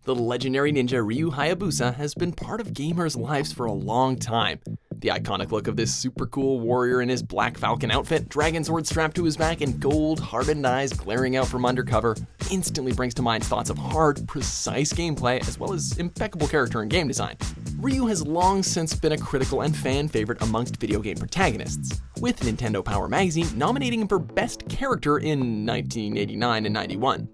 The legendary ninja Ryu Hayabusa has been part of gamers' lives for a long time. The iconic look of this super cool warrior in his black falcon outfit, dragon sword strapped to his back, and gold, hardened eyes glaring out from undercover instantly brings to mind thoughts of hard, precise gameplay as well as impeccable character and game design. Ryu has long since been a critical and fan favorite amongst video game protagonists, with Nintendo Power magazine nominating him for Best Character in 1989 and 91.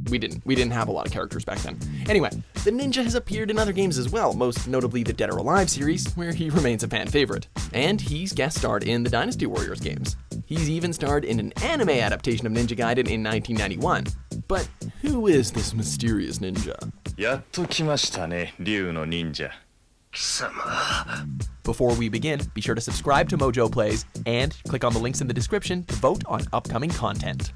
We didn't have a lot of characters back then. Anyway, the ninja has appeared in other games as well, most notably the Dead or Alive series, where he remains a fan favorite. And he's guest starred in the Dynasty Warriors games. He's even starred in an anime adaptation of Ninja Gaiden in 1991. But who is this mysterious ninja? やっと来ましたね、竜の忍者。 Before we begin, be sure to subscribe to MojoPlays and click on the links in the description to vote on upcoming content.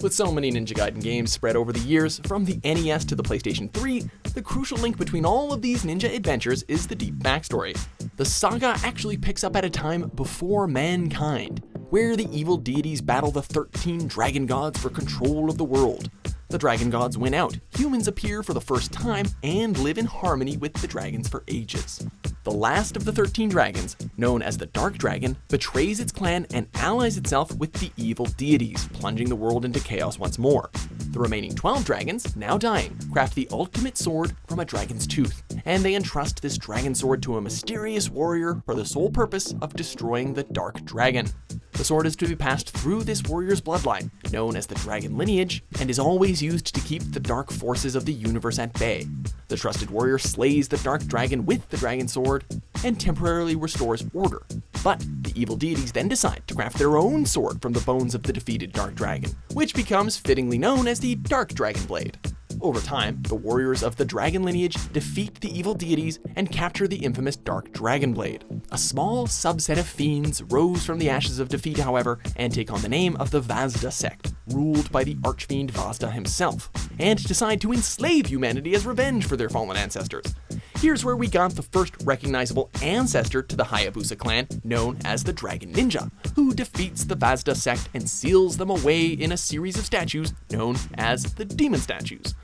With so many Ninja Gaiden games spread over the years, from the NES to the PlayStation 3, the crucial link between all of these ninja adventures is the deep backstory. The saga actually picks up at a time before mankind, where the evil deities battle the 13 dragon gods for control of the world. The dragon gods win out, humans appear for the first time, and live in harmony with the dragons for ages. The last of the 13 dragons, known as the Dark Dragon, betrays its clan and allies itself with the evil deities, plunging the world into chaos once more. The remaining 12 dragons, now dying, craft the ultimate sword from a dragon's tooth, and they entrust this dragon sword to a mysterious warrior for the sole purpose of destroying the Dark Dragon. The sword is to be passed through this warrior's bloodline, known as the Dragon Lineage, and is always used to keep the dark forces of the universe at bay. The trusted warrior slays the Dark Dragon with the dragon sword and temporarily restores order. But the evil deities then decide to craft their own sword from the bones of the defeated Dark Dragon, which becomes fittingly known as the Dark Dragon Blade. Over time, the warriors of the Dragon Lineage defeat the evil deities and capture the infamous Dark Dragon Blade. A small subset of fiends rose from the ashes of defeat, however, and take on the name of the Vazda sect, ruled by the archfiend Vazda himself, and decide to enslave humanity as revenge for their fallen ancestors. Here's where we got the first recognizable ancestor to the Hayabusa clan, known as the Dragon Ninja, who defeats the Vazda sect and seals them away in a series of statues known as the Demon Statues.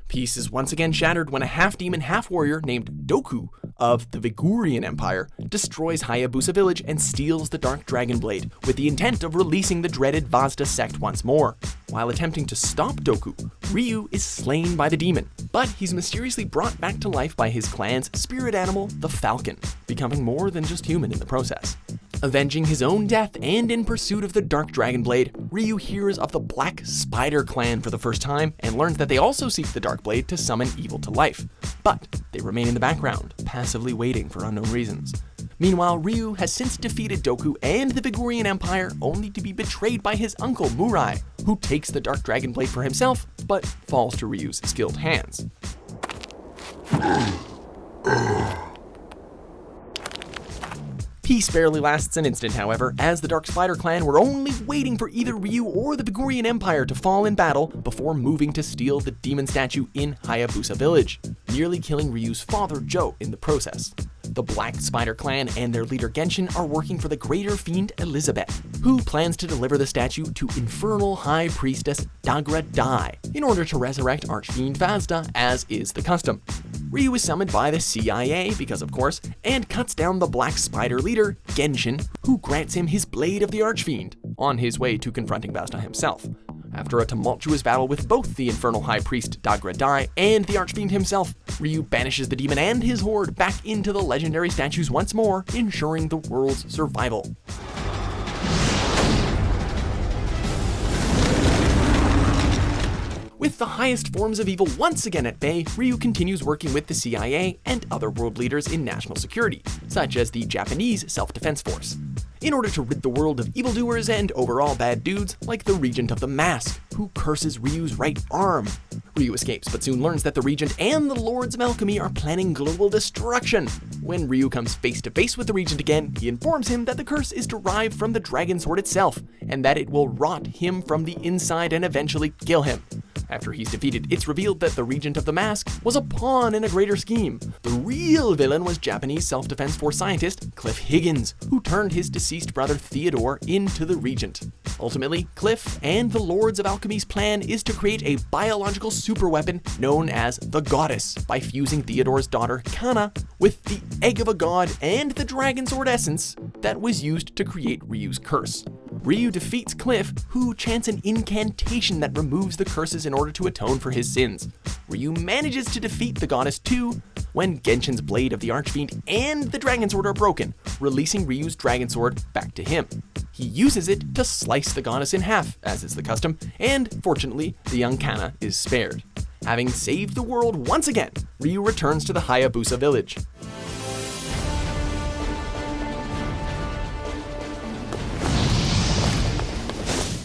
Peace is once again shattered when a half-demon, half-warrior named Doku of the Vigurian Empire destroys Hayabusa village and steals the Dark Dragon Blade, with the intent of releasing the dreaded Vazda sect once more. While attempting to stop Doku, Ryu is slain by the demon, but he's mysteriously brought back to life by his clan's spirit animal, the Falcon, becoming more than just human in the process. Avenging his own death and in pursuit of the Dark Dragon Blade, Ryu hears of the Black Spider clan for the first time and learns that they also seek the Dark Blade to summon evil to life. But they remain in the background, passively waiting for unknown reasons. Meanwhile, Ryu has since defeated Doku and the Vigurian Empire, only to be betrayed by his uncle Murai, who takes the Dark Dragon Blade for himself, but falls to Ryu's skilled hands. Peace barely lasts an instant, however, as the Dark Spider clan were only waiting for either Ryu or the Vigurian Empire to fall in battle before moving to steal the demon statue in Hayabusa village, nearly killing Ryu's father Joe in the process. The Black Spider clan and their leader Genshin are working for the greater fiend Elizabeth, who plans to deliver the statue to Infernal High Priestess Dagra Dai in order to resurrect Archfiend Vazda, as is the custom. Ryu is summoned by the CIA, because of course, and cuts down the Black Spider leader, Genshin, who grants him his Blade of the Archfiend, on his way to confronting Vazda himself. After a tumultuous battle with both the Infernal High Priest Dagra Dai and the Archfiend himself, Ryu banishes the demon and his horde back into the legendary statues once more, ensuring the world's survival. With the highest forms of evil once again at bay, Ryu continues working with the CIA and other world leaders in national security, such as the Japanese Self-Defense Force, in order to rid the world of evildoers and overall bad dudes like the Regent of the Mask, who curses Ryu's right arm. Ryu escapes, but soon learns that the Regent and the Lords of Alchemy are planning global destruction. When Ryu comes face to face with the Regent again, he informs him that the curse is derived from the Dragon Sword itself, and that it will rot him from the inside and eventually kill him. After he's defeated, it's revealed that the Regent of the Mask was a pawn in a greater scheme. The real villain was Japanese Self-Defense Force scientist Cliff Higgins, who turned his deceased brother Theodore into the Regent. Ultimately, Cliff and the Lords of Alchemy's plan is to create a biological superweapon known as the Goddess by fusing Theodore's daughter Kana with the Egg of a God and the Dragon Sword essence that was used to create Ryu's curse. Ryu defeats Cliff, who chants an incantation that removes the curses in order to atone for his sins. Ryu manages to defeat the goddess too, when Genshin's Blade of the Archfiend and the Dragon Sword are broken, releasing Ryu's Dragon Sword back to him. He uses it to slice the goddess in half, as is the custom, and fortunately, the young Kana is spared. Having saved the world once again, Ryu returns to the Hayabusa village.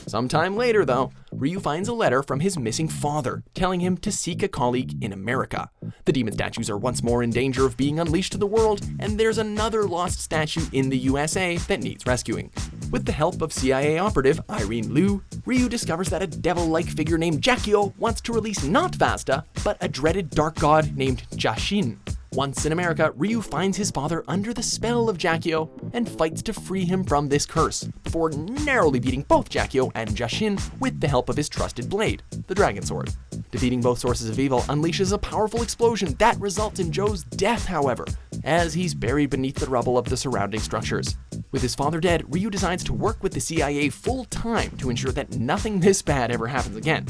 Sometime later, though, Ryu finds a letter from his missing father, telling him to seek a colleague in America. The demon statues are once more in danger of being unleashed to the world, and there's another lost statue in the USA that needs rescuing. With the help of CIA operative Irene Liu, Ryu discovers that a devil-like figure named Jackio wants to release not Vasta, but a dreaded dark god named Jashin. Once in America, Ryu finds his father under the spell of Jackio and fights to free him from this curse, before narrowly beating both Jackio and Jashin with the help of his trusted blade, the Dragon Sword. Defeating both sources of evil unleashes a powerful explosion that results in Joe's death, however, as he's buried beneath the rubble of the surrounding structures. With his father dead, Ryu decides to work with the CIA full-time to ensure that nothing this bad ever happens again.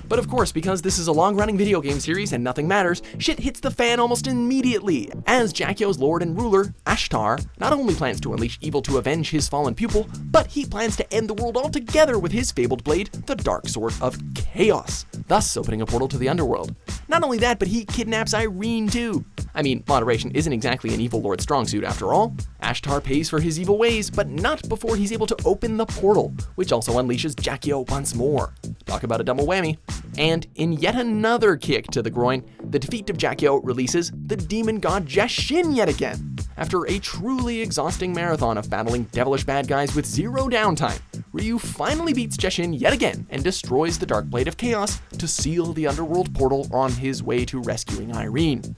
But of course, because this is a long-running video game series and nothing matters, shit hits the fan almost immediately, as Jackio's lord and ruler, Ashtar, not only plans to unleash evil to avenge his fallen pupil, but he plans to end the world altogether with his fabled blade, the Dark Sword of Chaos, thus opening a portal to the underworld. Not only that, but he kidnaps Irene too. I mean, moderation isn't exactly an evil lord's strong suit after all. Ashtar pays for his evil ways, but not before he's able to open the portal, which also unleashes Jackio once more. Talk about a double whammy. And in yet another kick to the groin, the defeat of Jackio releases the demon god Jashin yet again. After a truly exhausting marathon of battling devilish bad guys with zero downtime, Ryu finally beats Jashin yet again and destroys the Dark Blade of Chaos to seal the underworld portal on his way to rescuing Irene.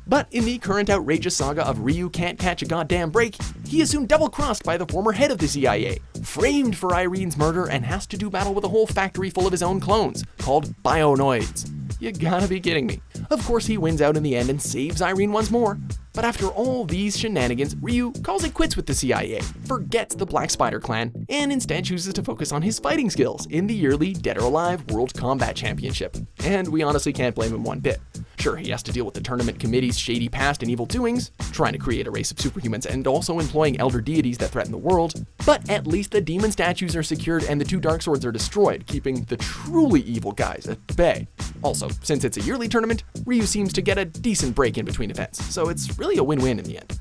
But in the current outrageous saga of Ryu can't catch a goddamn break, he is soon double-crossed by the former head of the CIA, framed for Irene's murder, and has to do battle with a whole factory full of his own clones, called Bionoids. You gotta be kidding me. Of course he wins out in the end and saves Irene once more, but after all these shenanigans, Ryu calls it quits with the CIA, forgets the Black Spider clan, and instead chooses to focus on his fighting skills in the yearly Dead or Alive World Combat Championship. And we honestly can't blame him one bit. Sure, he has to deal with the tournament committee's shady past and evil doings, trying to create a race of superhumans and also employing elder deities that threaten the world, but at least the demon statues are secured and the two dark swords are destroyed, keeping the truly evil guys at bay. Also, since it's a yearly tournament, Ryu seems to get a decent break in between events, so it's really a win-win in the end.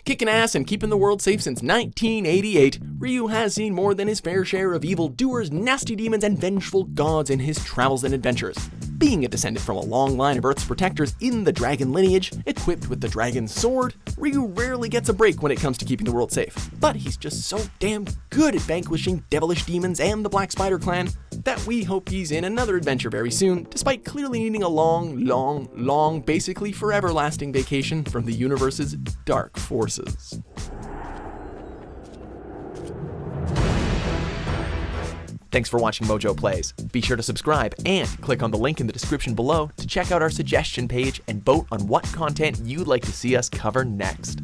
Kicking ass and keeping the world safe since 1988, Ryu has seen more than his fair share of evil doers, nasty demons, and vengeful gods in his travels and adventures. Being a descendant from a long line of Earth's protectors in the dragon lineage, equipped with the dragon sword, Ryu rarely gets a break when it comes to keeping the world safe. But he's just so damn good at vanquishing devilish demons and the Black Spider clan that we hope he's in another adventure very soon, despite clearly needing a long, basically forever-lasting vacation from the universe's dark forces. Thanks for watching Mojo Plays. Be sure to subscribe and click on the link in the description below to check out our suggestion page and vote on what content you'd like to see us cover next.